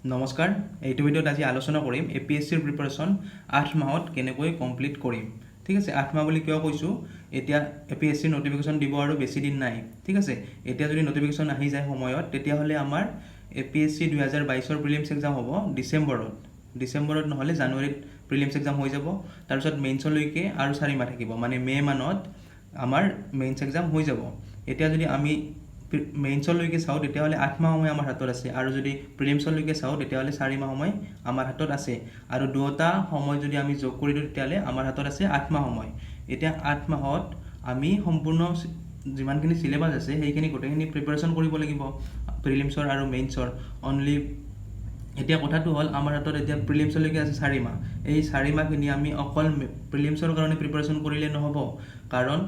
নমস্কাৰ, এইটো ভিডিঅ'ত আজি আলোচনা কৰিম এপিএছচিৰ প্ৰিপাৰেশ্যন 8 মাহত কেনেকৈ কমপ্লিট কৰিম। ঠিক আছে, 8 মাহ বুলি কিয় কৈছোঁ, এতিয়া এপিএছচিৰ নটিফিকেশ্যন দিব আৰু বেছি দিন নাই। ঠিক আছে, এতিয়া যদি নটিফিকেশ্যন আহি যায় সময়ত, তেতিয়াহ'লে আমাৰ এপিএছচি 2022ৰ প্ৰিলিমছ এক্সাম হ'ব ডিচেম্বৰত নহ'লে জানুৱাৰীত প্ৰিলিমছ এক্সাম হৈ যাব। তাৰপিছত মেইনছলৈকে আৰু 4 মাহ থাকিব, মানে মে' মানত আমাৰ মেইনছ এক্সাম হৈ যাব। এতিয়া যদি আমি মেইনছলৈকে চাওঁ তেতিয়াহ'লে 8 মাহ সময় আমাৰ হাতত আছে, আৰু যদি প্ৰিলিমছলৈকে চাওঁ তেতিয়াহ'লে 4 মাহ সময় আমাৰ হাতত আছে, আৰু দুয়োটা সময় যদি আমি যোগ কৰি দিওঁ তেতিয়াহ'লে আমাৰ হাতত আছে 8 মাহ সময়। এতিয়া 8 মাহত আমি সম্পূৰ্ণ যিমানখিনি চিলেবাছ আছে সেইখিনি গোটেইখিনি প্ৰিপাৰেশ্যন কৰিব লাগিব, প্ৰিলিমছৰ আৰু মেইনছৰ অনলি। এতিয়া কথাটো হ'ল, আমাৰ হাতত এতিয়া প্ৰিলিমছলৈকে আছে 4 মাহ। এই 4 মাহখিনি আমি অকল প্ৰিলিমছৰ কাৰণে প্ৰিপাৰেশ্যন কৰিলে নহ'ব, কাৰণ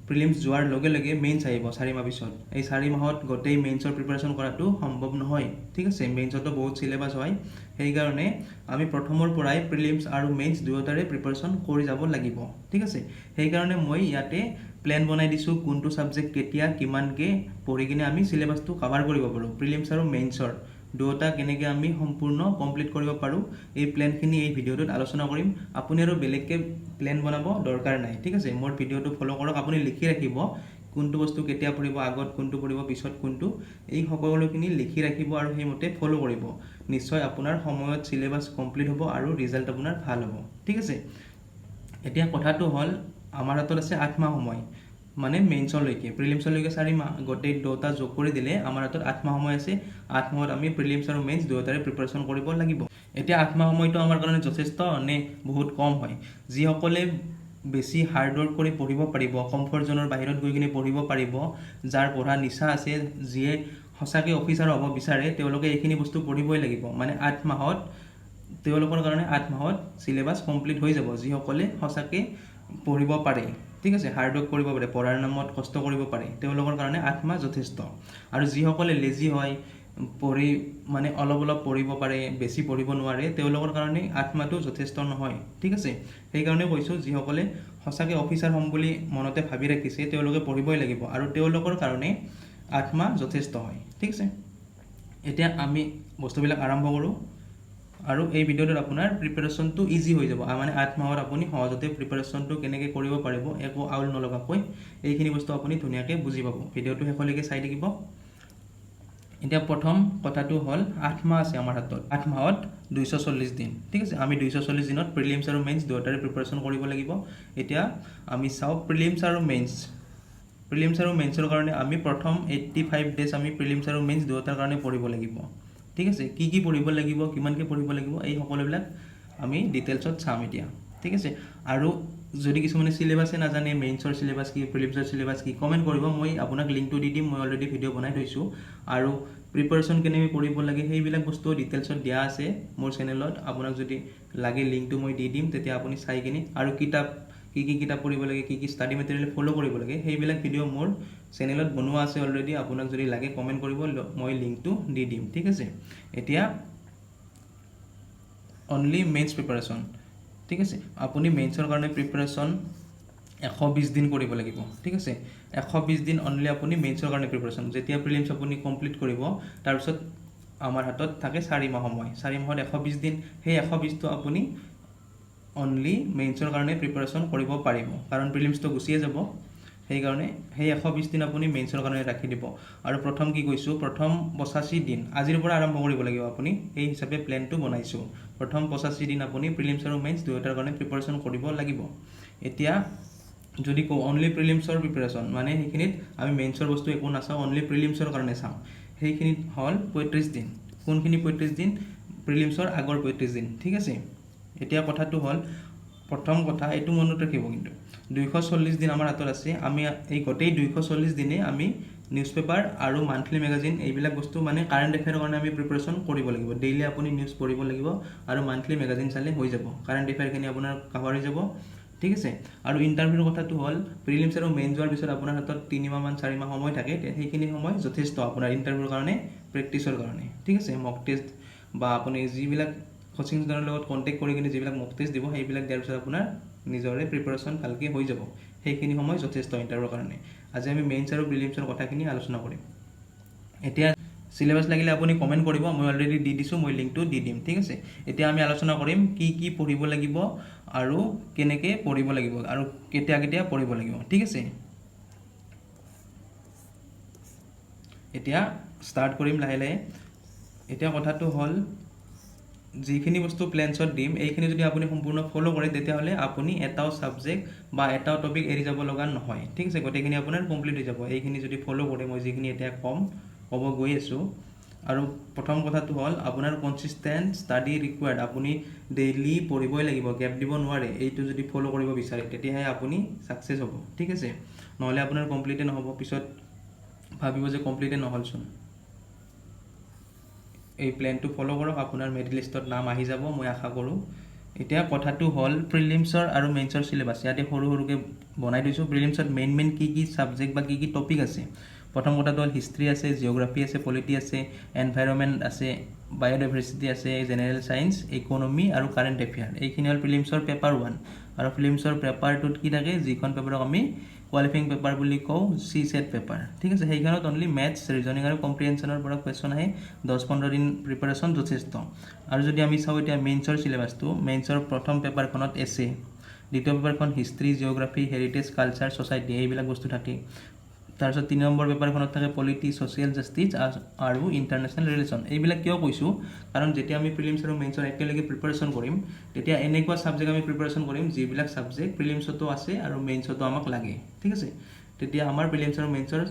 প্ৰিলিমছ যোৱাৰ লগে লগে মেইনছ আহিব 4 মাহ পিছত। এই 4 মাহত গোটেই মেইনছৰ প্ৰিপাৰেশ্যন কৰাটো সম্ভৱ নহয়। ঠিক আছে, মেইনছতো বহুত চিলেবাছ হয়, সেইকাৰণে আমি প্ৰথমৰ পৰাই প্ৰিলিমছ আৰু মেইনছ দুয়োটাৰে প্ৰিপাৰেশ্যন কৰি যাব লাগিব। ঠিক আছে, সেইকাৰণে মই ইয়াতে প্লেন বনাই দিছোঁ, কোনটো ছাবজেক্ট কেতিয়া কিমানকৈ পঢ়ি কিনে আমি চিলেবাছটো কাভাৰ কৰিব পাৰোঁ, প্ৰিলিমছ আৰু মেইনছৰ দুয়োটা কেনেকৈ আমি সম্পূৰ্ণ কমপ্লিট কৰিব পাৰোঁ। এই প্লেনখিনি এই ভিডিঅ'টোত আলোচনা কৰিম। আপুনি আৰু বেলেগকৈ প্লেন বনাব দৰকাৰ নাই। ঠিক আছে, মোৰ ভিডিঅ'টো ফ'ল' কৰক, আপুনি লিখি ৰাখিব কোনটো বস্তু কেতিয়া পঢ়িব, আগত কোনটো পঢ়িব, পিছত কোনটো, এই সকলোখিনি লিখি ৰাখিব আৰু সেইমতে ফ'ল' কৰিব। নিশ্চয় আপোনাৰ সময়ত চিলেবাছ কমপ্লিট হ'ব আৰু ৰিজাল্ট আপোনাৰ ভাল হ'ব। ঠিক আছে, এতিয়া কথাটো হ'ল, আমাৰ হাতত আছে 8 মাহ সময়, মানে মেইনছলৈকে। প্ৰিলিমছলৈকে 4 মাহ, গোটেই দুটা যোগ কৰি দিলে আমাৰ হাতত 8 মাহ সময় আছে। 8 মাহত আমি প্ৰিলিমছ আৰু মেইনছ দুয়োটাৰে প্ৰিপাৰেশ্যন কৰিব লাগিব। এতিয়া 8 মাহ সময়টো আমাৰ কাৰণে যথেষ্ট নে বহুত কম হয়? যিসকলে বেছি হাৰ্ডৱৰ্ক কৰি পঢ়িব পাৰিব, কমফৰ্ট জ'নৰ বাহিৰত গৈ কিনে পঢ়িব পাৰিব, যাৰ পঢ়া নিচা আছে, যিয়ে সঁচাকৈ অফিচাৰ হ'ব বিচাৰে, তেওঁলোকে এইখিনি বস্তু পঢ়িবই লাগিব। মানে 8 মাহত তেওঁলোকৰ কাৰণে 8 মাহত চিলেবাছ কমপ্লিট হৈ যাব, যিসকলে সঁচাকৈ পঢ়িব পাৰে। ঠিক আছে, হাৰ্ডৱৰ্ক কৰিব পাৰে, পঢ়াৰ নামত কষ্ট কৰিব পাৰে, তেওঁলোকৰ কাৰণে 8 মাহ যথেষ্ট। আৰু যিসকলে লেজি হয়, পঢ়ি মানে অলপ পঢ়িব পাৰে, বেছি পঢ়িব নোৱাৰে, তেওঁলোকৰ কাৰণে 8 মাহটো যথেষ্ট নহয়। ঠিক আছে, সেইকাৰণে কৈছোঁ, যিসকলে সঁচাকৈ অফিচাৰ হ'ম বুলি মনতে ভাবি ৰাখিছে, তেওঁলোকে পঢ়িবই লাগিব, আৰু তেওঁলোকৰ কাৰণে 8 মাহ যথেষ্ট হয়। ঠিক আছে, এতিয়া আমি বস্তুবিলাক আৰম্ভ কৰোঁ, আৰু এই ভিডিঅ'টোত আপোনাৰ প্ৰিপাৰেশ্যনটো ইজি হৈ যাব। মানে 8 মাহত আপুনি সহজতে প্ৰিপাৰেশ্যনটো কেনেকৈ কৰিব পাৰিব, একো আউল নলগাকৈ এইখিনি বস্তু আপুনি ধুনীয়াকৈ বুজি পাব। ভিডিঅ'টো শেষলৈকে চাই থাকিব। এতিয়া প্ৰথম কথাটো হ'ল, 8 মাহ আছে আমাৰ হাতত, 8 মাহত 240 দিন। ঠিক আছে, আমি 240 দিনত প্ৰিলিমছ আৰু মেইনছ দুয়োটাৰে প্ৰিপাৰেশ্যন কৰিব লাগিব। এতিয়া আমি চাওঁ প্ৰিলিমছ আৰু মেইনছ। প্ৰিলিমছ আৰু মেইনছৰ কাৰণে আমি প্ৰথম 85 ডেজ আমি প্ৰিলিমছ আৰু মেইনছ দুয়োটাৰ কাৰণে পঢ়িব লাগিব। ঠিক আছে, কি পঢ়িব লাগিব, কিমানকৈ পঢ়িব লাগিব, এই সকলোবিলাক আমি ডিটেইলছত চাম এতিয়া। ঠিক আছে, আৰু যদি কিছুমানে চিলেবাছে নাজানে, মেইনছৰ চিলেবাছ কি, প্ৰিলিমছৰ চিলেবাছ কি, কমেণ্ট কৰিব, মই আপোনাক লিংকটো দি দিম। মই অলৰেডি ভিডিঅ' বনাই থৈছোঁ, আৰু প্ৰিপাৰেশ্যন কেনেকৈ কৰিব লাগে সেইবিলাক বস্তু ডিটেইলছত দিয়া আছে মোৰ চেনেলত। আপোনাক যদি লাগে লিংকটো মই দি দিম, তেতিয়া আপুনি চাই কিনে, আৰু কিতাপ কি কিতাপ পঢ়িব লাগে, কি ষ্টাডি মেটেৰিয়েল ফ'ল' কৰিব লাগে, সেইবিলাক ভিডিঅ' মোৰ চেনেলত বনোৱা আছে অলৰেডি। আপোনাক যদি লাগে কমেণ্ট কৰিব, মই লিংকটো দি দিম। ঠিক আছে, এতিয়া অনলি মেইনছ প্ৰিপাৰেশ্যন। ঠিক আছে, আপুনি মেইনছৰ কাৰণে প্ৰিপাৰেশ্যন 120 দিন কৰিব লাগিব। ঠিক আছে, 120 দিন অনলি আপুনি মেইনছৰ কাৰণে প্ৰিপাৰেশ্যন। যেতিয়া প্ৰিলিমছ আপুনি কমপ্লিট কৰিব, তাৰপিছত আমাৰ হাতত থাকে 4 মাহ সময়। 4 মাহত 120 দিন, সেই 120টো আপুনি অনলি মেইনছৰ কাৰণে প্ৰিপাৰেশ্যন কৰিব পাৰিব, কাৰণ প্ৰিলিমছটো গুচিয়ে যাব। সেইকাৰণে সেই 120 দিন আপুনি মেইনছৰ কাৰণে ৰাখি দিব। আৰু প্ৰথম কি কৈছোঁ, প্ৰথম 85 দিন আজিৰ পৰা আৰম্ভ কৰিব লাগিব আপুনি, সেই হিচাপে প্লেনটো বনাইছোঁ। প্ৰথম 85 দিন আপুনি প্ৰিলিমছ আৰু মেইনছ দুয়োটাৰ কাৰণে প্ৰিপাৰেশ্যন কৰিব লাগিব। এতিয়া যদি কওঁ অনলি প্ৰিলিমছৰ প্ৰিপাৰেশ্যন, মানে সেইখিনিত আমি মেইনছৰ বস্তু একো নাচাওঁ, অনলি প্ৰিলিমছৰ কাৰণে চাওঁ। সেইখিনিত হ'ল 35 দিন। কোনখিনি 35 দিন? প্ৰিলিমছৰ আগৰ 35 দিন। ঠিক আছে, এতিয়া কথাটো হ'ল, প্ৰথম কথা এইটো মনত ৰাখিব, কিন্তু 240 দিন আমাৰ হাতত আছে। আমি এই গোটেই 240 দিনে আমি নিউজ পেপাৰ আৰু মান্থলি মেগাজিন, এইবিলাক বস্তু মানে কাৰেণ্ট এফেয়াৰৰ কাৰণে আমি প্ৰিপাৰেশ্যন কৰিব লাগিব। ডেইলি আপুনি নিউজ পঢ়িব লাগিব, আৰু মান্থলি মেগাজিন চালে হৈ যাব, কাৰেণ্ট এফেয়াৰখিনি আপোনাৰ কাভাৰ হৈ যাব। ঠিক আছে, আৰু ইণ্টাৰভিউৰ কথাটো হ'ল, প্ৰিলিমছ আৰু মেইন যোৱাৰ পিছত আপোনাৰ হাতত 3 মাহমান 4 মাহ সময় থাকে। সেইখিনি সময় যথেষ্ট আপোনাৰ ইণ্টাৰভিউৰ কাৰণে, প্ৰেক্টিছৰ কাৰণে। ঠিক আছে, মক টেষ্ট বা আপুনি যিবিলাক কোচিং চেণ্টাৰৰ লগত কণ্টেক্ট কৰি কিনে যিবিলাক মক টেষ্ট দিব, সেইবিলাক দিয়াৰ পিছত আপোনাৰ নিজৰে প্ৰিপাৰেশ্যন ভালকৈ হৈ যাব। সেইখিনি সময় যথেষ্ট ইণ্টাৰভিউৰ কাৰণে। আজি আমি মেইনছ আৰু প্ৰিলিমছৰ কথাখিনি আলোচনা কৰিম। এতিয়া সিলেবাস লাগিলে আপুনি কমেন্ট কৰিব, মই অলৰেডি দি দিছোঁ, মই লিংকটো দি দিম। ঠিক আছে, এতিয়া আমি আলোচনা কৰিম কি পঢ়িব লাগিব আৰু কেনেকৈ পঢ়িব লাগিব আৰু কেতিয়া পঢ়িব লাগিব। ঠিক আছে, এতিয়া ষ্টাৰ্ট কৰিম লাহে লাহে। এতিয়া কথাটো হ'ল যিখিনি বস্তু প্লেনছত দিম এইখিনি যদি আপুনি সম্পূৰ্ণ ফ'ল' কৰে তেতিয়াহ'লে আপুনি এটাও ছাবজেক্ট বা এটাও টপিক এৰি যাব লগা নহয়। ঠিক আছে, গোটেইখিনি আপোনাৰ কমপ্লিট হৈ যাব এইখিনি যদি ফ'ল' কৰে। মই যিখিনি এতিয়া ক'ব গৈ আছোঁ। আৰু প্ৰথম কথাটো হ'ল আপোনাৰ কনচিষ্টেণ্ট ষ্টাডি ৰিকুৱাৰ্ড। আপুনি ডেইলি পঢ়িবই লাগিব, গেপ দিব নোৱাৰে। এইটো যদি ফ'ল' কৰিব বিচাৰে তেতিয়াহে আপুনি ছাকচেছ হ'ব। ঠিক আছে, নহ'লে আপোনাৰ কমপ্লিটে নহ'ব, পিছত ভাবিব যে কমপ্লিটে নহ'লচোন। এই প্লেনটো ফ'ল' কৰক, আপোনাৰ মেৰিট লিষ্টত নাম আহি যাব মই আশা কৰোঁ। এতিয়া কথাটো হ'ল প্ৰিলিমছৰ আৰু মেইনছৰ চিলেবাছ ইয়াতে সৰুকৈ বনাই দিছোঁ। প্ৰিলিমছত মেইন কি ছাবজেক্ট বা কি টপিক আছে। প্ৰথম কথাটো হ'ল হিষ্ট্ৰী আছে, জিঅ'গ্ৰাফী আছে, পলিটি আছে, এনভাইৰনমেণ্ট আছে, বায়'ডাইভাৰ্চিটি আছে, জেনেৰেল ছায়েন্স, ইকনমি আৰু কাৰেণ্ট এফেয়াৰ। এইখিনি হ'ল প্ৰিলিমছৰ পেপাৰ 1। আৰু প্ৰিলিমছৰ পেপাৰটোত কি থাকে, যিখন পেপাৰক আমি কোৱালিফাইং পেপাৰ বুলি কওঁ, CSET পেপাৰ। ঠিক আছে, সেইখনত অনলি মেথছ, ৰিজনিং আৰু কম্প্ৰিহেনশ্যনৰ পৰা কুৱেশ্যন আহে। 10-15 দিন প্ৰিপাৰেশ্যন যথেষ্ট। আৰু যদি আমি চাওঁ এতিয়া মেইনছৰ চিলেবাছটো, মেইনছৰ প্ৰথম পেপাৰখনত এছে, দ্বিতীয় পেপাৰখন history, geography, heritage, culture, society এইবিলাক বস্তু থাকে। তাৰপিছত 3 নম্বৰ পেপাৰখনত থাকে পলিটি, ছ'চিয়েল জাষ্টিছ আৰু ইণ্টাৰনেশ্যনেল ৰিলেশ্যন। এইবিলাক কিয় কৈছোঁ, কাৰণ যেতিয়া আমি প্ৰিলিমছ আৰু মেইনছৰ একেলগে প্ৰিপাৰেশ্যন কৰিম তেতিয়া এনেকুৱা ছাবজেক্ট আমি প্ৰিপাৰেশ্যন কৰিম যিবিলাক ছাবজেক্ট প্ৰিলিমছতো আছে আৰু মেইনছতো আমাক লাগে। ঠিক আছে, তেতিয়া আমাৰ প্ৰিলিমছ আৰু মেইনছৰ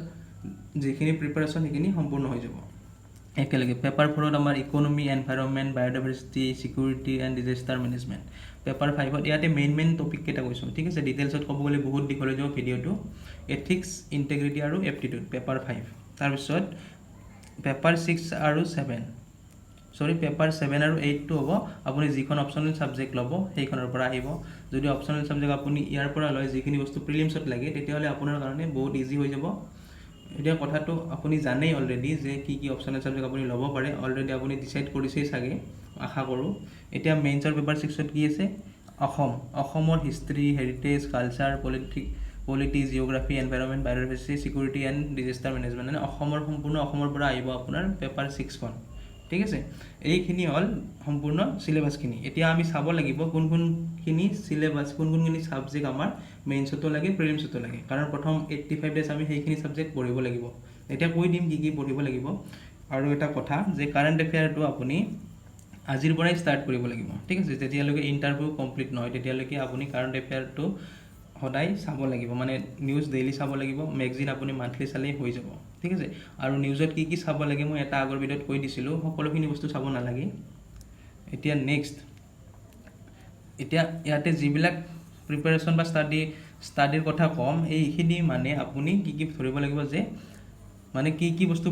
যিখিনি প্ৰিপাৰেশ্যন সেইখিনি সম্পূৰ্ণ হৈ যাব একেলগে। পেপাৰ 4ত আমাৰ economy, environment, biodiversity, security and disaster management. Paper 5ত ইয়াতে মেইন টপিক কেইটা কৈছোঁ। ঠিক আছে, ডিটেইলছত ক'ব গ'লে বহুত দীঘল হৈ যাব ভিডিঅ'টো। এথিক্স, ইণ্টিগ্ৰিটি আৰু এপ্টিটিউড পেপাৰ 5। তাৰপিছত পেপাৰ 6 আৰু 7, পেপাৰ 7 আৰু 8টো হ'ব আপুনি যিখন অপশ্যনেল ছাবজেক্ট ল'ব সেইখনৰ পৰা আহিব। যদি অপশ্যনেল ছাবজেক্ট আপুনি ইয়াৰ পৰা লয় যিখিনি বস্তু প্ৰিলিমছত লাগে তেতিয়াহ'লে আপোনাৰ কাৰণে বহুত ইজি হৈ যাব। এতিয়া কথাটো আপুনি জানেই অলৰেডি যে কি অপশ্যনেল ছাবজেক্ট আপুনি ল'ব পাৰে। অলৰেডি আপুনি ডিচাইড কৰিছেই চাগে, আশা কৰোঁ। এতিয়া মেইনছৰ পেপাৰ 6ত কি আছে, অসমৰ history, heritage, culture, polity, geography, environment, biodiversity, security and disaster management. মানে সম্পূৰ্ণ অসমৰ পৰা আহিব আপোনাৰ পেপাৰ 6খন। ঠিক আছে, এইখিনি হ'ল সম্পূৰ্ণ চিলেবাছখিনি। এতিয়া আমি চাব লাগিব কোনখিনি চিলেবাছ, কোনখিনি ছাবজেক্ট আমাৰ মেইনছতো লাগে, প্ৰিলিমছতো লাগে। কাৰণ প্ৰথম 85 ডেজ আমি সেইখিনি ছাবজেক্ট পঢ়িব লাগিব। এতিয়া কৈ দিম কি পঢ়িব লাগিব। আৰু এটা কথা যে কাৰেণ্ট এফেয়াৰটো আপুনি আজিৰ পৰাই ষ্টাৰ্ট কৰিব লাগিব। ঠিক আছে, যেতিয়ালৈকে ইণ্টাৰভিউ কমপ্লিট নহয় তেতিয়ালৈকে আপুনি কাৰেণ্ট এফেয়াৰটো সদায় চাব লাগিব। মানে নিউজ ডেইলি চাব লাগিব, মেগজিন আপুনি মান্থলি চালেই হৈ যাব। ঠিক আছে, আৰু নিউজত কি চাব লাগে মই এটা আগৰ ভিডিঅ'ত কৈ দিছিলোঁ, সকলোখিনি বস্তু চাব নালাগে। এতিয়া নেক্সট, এতিয়া ইয়াতে যিবিলাক প্ৰিপাৰেশ্যন বা ষ্টাডিৰ কথা ক'ম, এইখিনি মানে আপুনি কি ধৰিব লাগিব যে মানে কি বস্তু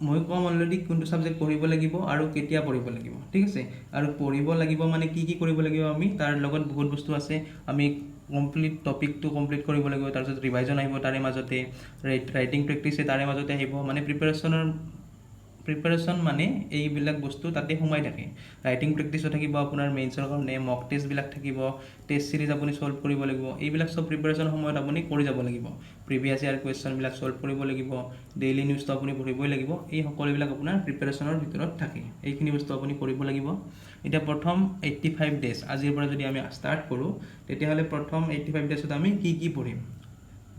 মই ক'ম অলৰেডি কোনটো ছাবজেক্ট পঢ়িব লাগিব আৰু কেতিয়া পঢ়িব লাগিব। ঠিক আছে, আৰু পঢ়িব লাগিব মানে কি কৰিব লাগিব আমি, তাৰ লগত বহুত বস্তু আছে। আমি কমপ্লিট টপিকটো কমপ্লিট কৰিব লাগিব, তাৰপিছত ৰিভাইজন আহিব তাৰে মাজতে, ৰাইটিং প্ৰেক্টিছে তাৰে মাজতে আহিব। মানে প্ৰিপাৰেশ্যন মানে এইবিলাক বস্তু তাতে সোমাই থাকে। ৰাইটিং প্ৰেক্টিছো থাকিব আপোনাৰ মেইনছৰ কাৰণে, মক টেষ্টবিলাক থাকিব, টেষ্ট চিৰিজ আপুনি ছল্ভ কৰিব লাগিব। এইবিলাক চব প্ৰিপাৰেশ্যন সময়ত আপুনি কৰি যাব লাগিব। প্ৰিভিয়াছ ইয়াৰ কুৱেশ্যনবিলাক ছল্ভ কৰিব লাগিব, ডেইলি নিউজটো আপুনি পঢ়িবই লাগিব। এই সকলোবিলাক আপোনাৰ প্ৰিপাৰেশ্যনৰ ভিতৰত থাকে। এইখিনি বস্তু আপুনি কৰিব লাগিব। এতিয়া প্ৰথম 85 ডেজ আজিৰ পৰা যদি আমি ষ্টাৰ্ট কৰোঁ তেতিয়াহ'লে প্ৰথম 85 ডেজত আমি কি পঢ়িম।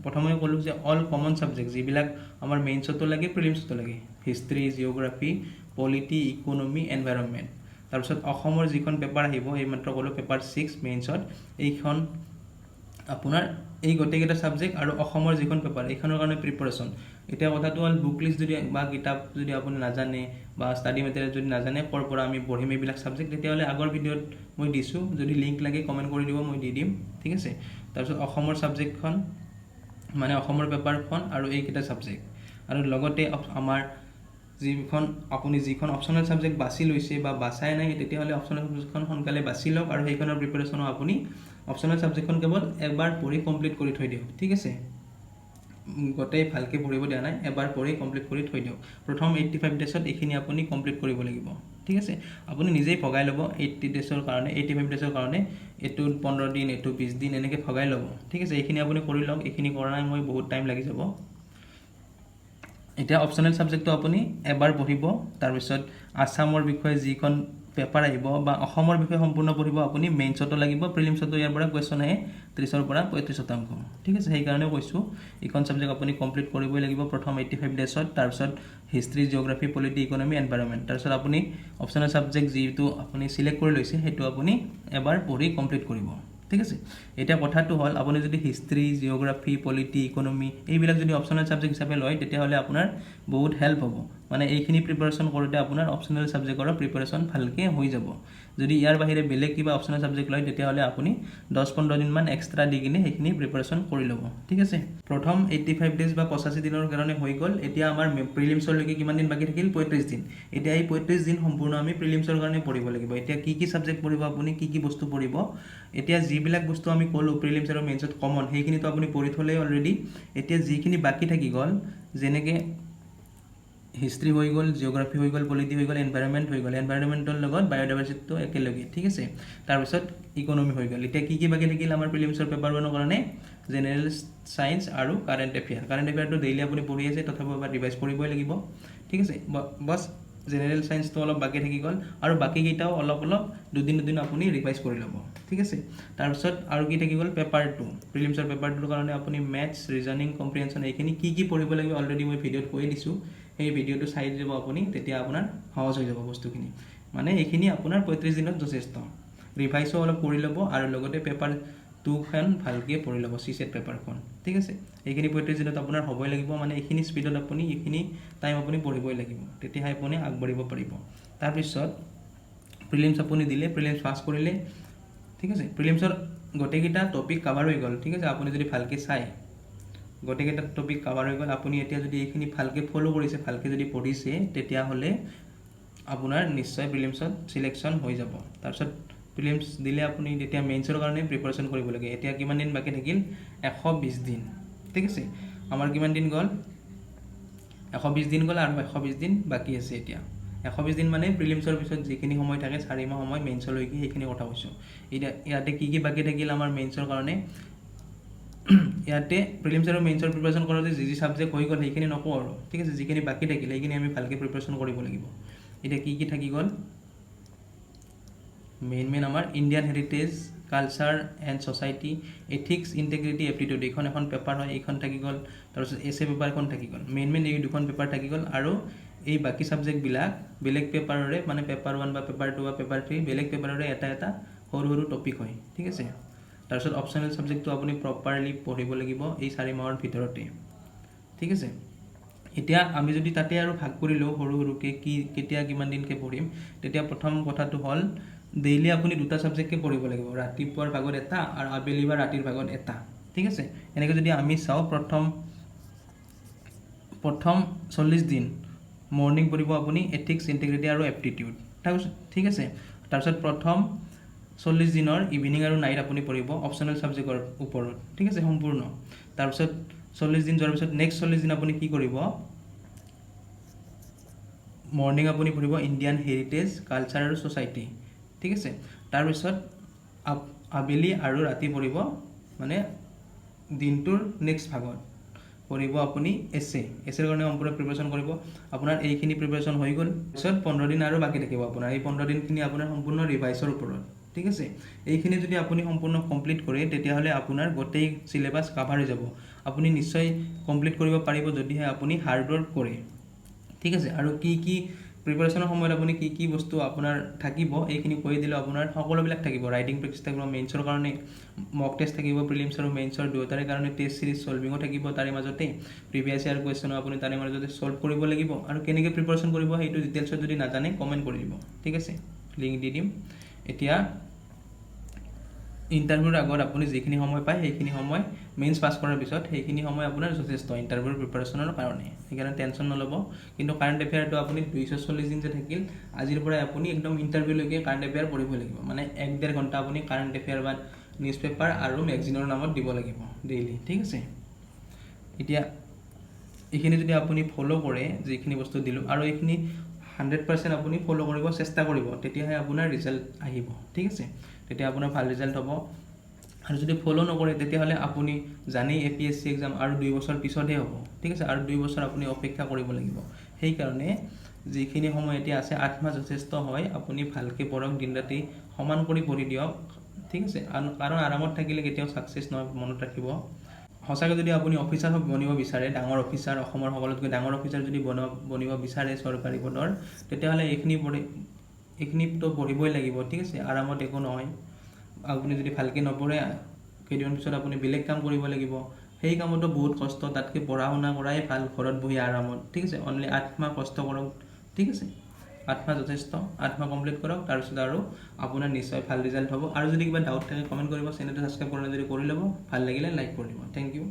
প্ৰথমে ক'লোঁ যে অল কমন ছাবজেক্ট যিবিলাক আমাৰ মেইনছতো লাগে, প্ৰিলিমছতো লাগে, history, geography, polity, economy, environment. তাৰপিছত অসমৰ যিখন পেপাৰ আহিব এইমাত্ৰ ক'লোঁ পেপাৰ 6 মেইনছত, এইখন আপোনাৰ এই গোটেইকেইটা ছাবজেক্ট আৰু অসমৰ যিখন পেপাৰ এইখনৰ কাৰণে প্ৰিপাৰেশ্যন। এতিয়া কথাটো হ'ল বুক লিষ্ট যদি বা কিতাপ যদি আপুনি নাজানে বা ষ্টাডি মেটেৰিয়েল যদি নাজানে ক'ৰ পৰা আমি পঢ়িম এইবিলাক ছাবজেক্ট, তেতিয়াহ'লে আগৰ ভিডিঅ'ত মই দিছোঁ, যদি লিংক লাগে কমেণ্ট কৰি দিব, মই দি দিম। ঠিক আছে, তাৰপিছত অসমৰ ছাবজেক্টখন মানে অসমৰ পেপাৰখন আৰু এইকেইটা ছাবজেক্ট, আৰু লগতে আমাৰ আপুনি যিখন অপশ্যনেল ছাবজেক্ট বাছি লৈছে বা বাছাই নাই তেতিয়াহ'লে অপশ্যনেল ছাবজেক্টখন সোনকালে বাছি লওক আৰু সেইখনৰ প্ৰিপাৰেশ্যনো আপুনি অপশ্যনেল ছাবজেক্টখন কেৱল এবাৰ পঢ়ি কমপ্লিট কৰি থৈ দিয়ক। ঠিক আছে, গোটেই ভালকৈ পঢ়িব দিয়া নাই, এবাৰ পঢ়ি কমপ্লিট কৰি থৈ দিয়ক। প্ৰথম 85 ডেজত এইখিনি আপুনি কমপ্লিট কৰিব লাগিব। ঠিক আছে, আপুনি নিজেই ভগাই ল'ব 85 ডেজৰ কাৰণে, এইটো 15 দিন, এইটো 20 দিন এনেকৈ ভগাই ল'ব। ঠিক আছে, এইখিনি আপুনি কৰি লওক। এইখিনি কৰা নাই মই বহুত টাইম লাগি যাব। এতিয়া অপচনেল সাবজেক্টটো আপুনি এবাৰ পঢ়িব তাৰপিছত আসামৰ বিষয়ে যিখন পেপাৰ আহিব বা অসমৰ বিষয়ে সম্পূৰ্ণ পঢ়িব আপুনি মেইনছতো লাগিব প্ৰিলিমছতো ইয়াৰ পৰা কোৱেশ্চন আহে 30ৰ পৰা 35%। ঠিক আছে, সেইকাৰণে কৈছোঁ এইখন সাবজেক্ট আপুনি কমপ্লিট কৰিবই লাগিব প্ৰথম 85 ডেজত। তাৰপিছত history, geography, polity, economy, environment. তাৰপিছত আপুনি অপচনেল সাবজেক্ট যিটো আপুনি চিলেক্ট কৰি লৈছে সেইটো আপুনি এবাৰ পঢ়ি কমপ্লিট কৰিব। ঠিক আছে, এতিয়া কথাটো হ'ল আপুনি যদি হিষ্ট্ৰী, জিঅ'গ্ৰাফি, পলিটি, ইকনমি এইবিলাক যদি অপচনেল সাবজেক্ট হিচাপে লয় তেতিয়াহ'লে আপোনাৰ বহুত হেল্প হ'ব। মানে এইখিনি প্ৰিপাৰেশ্যন কৰোঁতে আপোনাৰ অপচনেল সাবজেক্টৰ প্ৰিপাৰেশ্যন ভালকৈ হৈ যাব। যদি ইয়াৰ বাহিৰে বেলেগ কিবা অপচনেল সাবজেক্ট লয় তেতিয়াহ'লে আপুনি 10-15 দিনমান এক্সট্ৰা দি কিনে সেইখিনি প্ৰিপাৰেশ্যন কৰি ল'ব। ঠিক আছে, প্ৰথম 85 ডেজ বা 85 দিনৰ কাৰণে হৈ গ'ল। এতিয়া আমাৰ প্ৰিলিমছলৈকে কিমান দিন বাকী থাকিল? 35 দিন। এতিয়া এই 35 দিন সম্পূৰ্ণ আমি প্ৰিলিমছৰ কাৰণে পঢ়িব লাগিব। এতিয়া কি সাবজেক্ট পঢ়িব আপুনি, কি বস্তু পঢ়িব? এতিয়া যিবিলাক বস্তু আমি ক'লোঁ প্ৰিলিমছ আৰু মেইনছত কমন সেইখিনিতো আপুনি পঢ়ি থ'লেই অলৰেডি। এতিয়া যিখিনি বাকী থাকি গ'ল যেনেকৈ হিষ্ট্ৰী হৈ গ'ল, জিঅ'গ্ৰাফি হৈ গ'ল, পলিটি হৈ গ'ল, এনভাইৰনমেণ্ট হৈ গ'ল, এনভাইৰনমেণ্টৰ লগত বায়'ডাইভাৰ্চিটিটো একেলগে। ঠিক আছে, তাৰপিছত ইকনমি হৈ গ'ল। এতিয়া কি বাকী থাকিল আমাৰ প্ৰিলিমছৰ পেপাৰ 1ৰ কাৰণে? জেনেৰেল ছায়েন্স আৰু কাৰেণ্ট এফেয়াৰ। কাৰেণ্ট এফেয়াৰটো ডেইলি আপুনি পঢ়ি আছে, তথাপিও এবাৰ ৰিভাইজ কৰিবই লাগিব। ঠিক আছে, বছ জেনেৰেল ছায়েন্সটো অলপ বাকী থাকি গ'ল আৰু বাকীকেইটাও অলপ দুদিন আপুনি ৰিভাইজ কৰি ল'ব। ঠিক আছে, তাৰপিছত আৰু কি থাকি গ'ল? পেপাৰ 2। প্ৰিলিমছৰ পেপাৰ 2ৰ কাৰণে আপুনি মেথছ, ৰিজনিং, কম্প্ৰিহেনশ্যন এইখিনি কি পঢ়িব লাগিব অলৰেডি মই ভিডিঅ'ত কৈ দিছোঁ। সেই ভিডিঅ'টো চাই দিব আপুনি, তেতিয়া আপোনাৰ সহজ হৈ যাব বস্তুখিনি। মানে এইখিনি আপোনাৰ 35 দিনত যথেষ্ট। ৰিভাইজো অলপ কৰি ল'ব আৰু লগতে পেপাৰ 2খন ভালকৈ পঢ়ি ল'ব, CSET পেপাৰখন। ঠিক আছে, এইখিনি 35 দিনত আপোনাৰ হ'বই লাগিব। মানে এইখিনি স্পীডত আপুনি এইখিনি টাইম আপুনি পঢ়িবই লাগিব, তেতিয়াহে আপুনি আগবাঢ়িব পাৰিব। তাৰপিছত প্ৰিলিমছ আপুনি দিলে, প্ৰিলিমছ পাছ কৰিলে। ঠিক আছে, প্ৰিলিমছৰ গোটেইকেইটা টপিক কাভাৰ হৈ গ'ল। ঠিক আছে, আপুনি যদি ভালকৈ চাই গোটেইকেইটা টপিক কাভাৰ হৈ গ'ল। আপুনি এতিয়া যদি এইখিনি ভালকৈ ফ'ল' কৰিছে, ভালকৈ যদি পঢ়িছে, তেতিয়াহ'লে আপোনাৰ নিশ্চয় প্ৰিলিমছত চিলেকশ্যন হৈ যাব। তাৰপিছত প্ৰিলিমছ দিলে আপুনি তেতিয়া মেইনছৰ কাৰণে প্ৰিপাৰেশ্যন কৰিব লাগে। এতিয়া কিমান দিন বাকী থাকিল? 120 দিন। ঠিক আছে, আমাৰ কিমান দিন গ'ল? 120 দিন গ'ল আৰু 120 দিন বাকী আছে। এতিয়া 120 দিন মানে প্ৰিলিমছৰ পিছত যিখিনি সময় থাকে 4 মাহ সময় মেইনছলৈকে, সেইখিনি কথা কৈছোঁ। এতিয়া ইয়াতে কি বাকী থাকিল আমাৰ মেইনছৰ কাৰণে? ইয়াতে প্ৰিলিমছ আৰু মেইনছৰ প্ৰিপাৰেশ্যন কৰোঁতে যি ছাবজেক্ট হৈ গ'ল সেইখিনি নকওঁ আৰু। ঠিক আছে, যিখিনি বাকী থাকিল সেইখিনি আমি ভালকৈ প্ৰিপাৰেশ্যন কৰিব লাগিব। এতিয়া কি থাকি গ'ল? মেইন আমাৰ Indian heritage, culture and society, ethics, integrity, aptitude এইখন এখন পেপাৰ হয়, এইখন থাকি গ'ল। তাৰপিছত এছে পেপাৰখন থাকি গ'ল। মেইন এই দুখন পেপাৰ থাকি গ'ল আৰু এই বাকী ছাবজেক্টবিলাক বেলেগ পেপাৰৰে, মানে পেপাৰ 1 বা পেপাৰ 2 বা পেপাৰ 3 বেলেগ পেপাৰৰে এটা সৰু টপিক হয়। ঠিক আছে, তাৰপিছত অপচনেল ছাবজেক্টটো আপুনি প্ৰপাৰলি পঢ়িব লাগিব এই 4 মাহৰ ভিতৰতে। ঠিক আছে, এতিয়া আমি যদি তাতে আৰু ভাগ কৰি লওঁ সৰুকৈ কেতিয়া কিমান দিনকৈ পঢ়িম, তেতিয়া প্ৰথম কথাটো হ'ল ডেইলি আপুনি 2টা ছাবজেক্টকৈ পঢ়িব লাগিব, ৰাতিপুৱাৰ ভাগত এটা আৰু আবেলি বা ৰাতিৰ ভাগত এটা। ঠিক আছে, এনেকৈ যদি আমি চাওঁ প্ৰথম 40 দিন মৰ্ণিং পঢ়িব আপুনি এথিক্স, ইণ্টিগ্ৰিটি আৰু এপ্টিটিউড। ঠিক আছে, তাৰপিছত প্ৰথম 40 দিনৰ ইভিনিং আৰু নাইট আপুনি পঢ়িব অপচনেল ছাবজেক্টৰ ওপৰত। ঠিক আছে, সম্পূৰ্ণ। তাৰপিছত 40 দিন যোৱাৰ পিছত নেক্সট 40 দিন আপুনি কি কৰিব? মৰ্ণিং আপুনি পঢ়িব ইণ্ডিয়ান হেৰিটেজ, কালচাৰ আৰু ছ'চাইটি। ঠিক আছে, তাৰপিছত আবেলি আৰু ৰাতি পঢ়িব, মানে দিনটোৰ নেক্সট ভাগত পঢ়িব আপুনি এছেৰ কাৰণে সম্পূৰ্ণ প্ৰিপাৰেশ্যন কৰিব। আপোনাৰ এইখিনি প্ৰিপাৰেশ্যন হৈ গ'ল। পিছত 15 দিন আৰু বাকী থাকিব আপোনাৰ। এই 15 দিনখিনি আপোনাৰ সম্পূৰ্ণ ৰিভাইজৰ ওপৰত। ঠিক আছে, এইখিনি যদি আপুনি সম্পূৰ্ণ কমপ্লিট কৰে তেতিয়াহ'লে আপোনাৰ গোটেই চিলেবাছ কাভাৰ হৈ যাব। আপুনি নিশ্চয় কমপ্লিট কৰিব পাৰিব যদিহে আপুনি হাৰ্ড ৱৰ্ক কৰে। ঠিক আছে, আৰু কি প্ৰিপাৰেশ্যনৰ সময়ত আপুনি কি বস্তু আপোনাৰ থাকিব এইখিনি কৈ দিলে আপোনাৰ সকলোবিলাক থাকিব। ৰাইটিং প্ৰেক্টিছ থাকিব, মেইনছৰ কাৰণে মক টেষ্ট থাকিব, প্ৰিলিমছ আৰু মেইনছৰ দুয়োটাৰে কাৰণে টেষ্ট চিৰিজ ছলভিঙো থাকিব। তাৰে মাজতে প্ৰিভিয়াছ ইয়াৰ কুৱেশ্যনো আপুনি তাৰে মাজতে ছল্ভ কৰিব লাগিব। আৰু কেনেকৈ প্ৰিপাৰেশ্যন কৰিব সেইটো ডিটেইলছত যদি নাজানে কমেণ্ট কৰি দিব। ঠিক আছে, লিংক দি দিম। এতিয়া ইণ্টাৰভিউৰ আগত আপুনি যিখিনি সময় পায় সেইখিনি সময় মেইনছ পাছ কৰাৰ পিছত সেইখিনি সময় আপোনাৰ যথেষ্ট ইণ্টাৰভিউৰ প্ৰিপাৰেশ্যনৰ কাৰণে, সেইকাৰণে টেনশ্যন নল'ব। কিন্তু কাৰেণ্ট এফেয়াৰটো আপুনি 240 দিন যে থাকিল, আজিৰ পৰাই আপুনি একদম ইণ্টাৰভিউলৈকে কাৰেণ্ট এফেয়াৰ পঢ়িব লাগিব। মানে 1-1.5 ঘণ্টা আপুনি কাৰেণ্ট এফেয়াৰ বা নিউজ পেপাৰ আৰু মেগাজিনৰ নামত দিব লাগিব ডেইলি। ঠিক আছে, এতিয়া এইখিনি যদি আপুনি ফ'ল' কৰে, যিখিনি বস্তু দিলোঁ, আৰু এইখিনি 100% আপুনি ফ'ল' কৰিব চেষ্টা কৰিব, তেতিয়াহে আপোনাৰ ৰিজাল্ট আহিব। ঠিক আছে, তেতিয়া আপোনাৰ ভাল ৰিজাল্ট হ'ব। আৰু যদি ফ'ল' নকৰে তেতিয়াহ'লে আপুনি জানেই APSC এক্সাম আৰু 2 বছৰ পিছতহে হ'ব, ঠিক আছে, আৰু 2 বছৰ আপুনি অপেক্ষা কৰিব লাগিব। সেইকাৰণে যিখিনি সময় এতিয়া আছে 8 মাহ যথেষ্ট হয়, আপুনি ভালকৈ পঢ়ক, দিন ৰাতি সমান কৰি পঢ়ি দিয়ক, ঠিক আছে, কাৰণ আৰামত থাকিলে কেতিয়াও ছাকচেছ নহয়, মনত ৰাখিব। সঁচাকৈ যদি আপুনি অফিচাৰ বনিব বিচাৰে, ডাঙৰ অফিচাৰ, অসমৰ সকলোতকৈ ডাঙৰ অফিচাৰ যদি বনিব বিচাৰে চৰকাৰী পদৰ, তেতিয়াহ'লে এইখিনিতো পঢ়িবই লাগিব, ঠিক আছে, আৰামত একো নহয়। আপুনি যদি ভালকৈ নপঢ়ে কেইদিনমান পিছত আপুনি বেলেগ কাম কৰিব লাগিব, সেই কামতো বহুত কষ্ট, তাতকৈ পঢ়া শুনা কৰাই ভাল ঘৰত বহি আৰামত, ঠিক আছে। অনলি 8 মাহ কষ্ট কৰক, ঠিক আছে, 8 মাহ যথেষ্ট, 8 মাহ কমপ্লিট কৰক, তাৰপিছত আৰু আপোনাৰ নিশ্চয় ভাল ৰিজাল্ট হ'ব। আৰু যদি কিবা ডাউট থাকে কমেণ্ট কৰিব, চেনেলটো ছাবস্ক্ৰাইব কৰা যদি কৰি ল'ব, ভাল লাগিলে লাইক কৰি দিব। Thank U.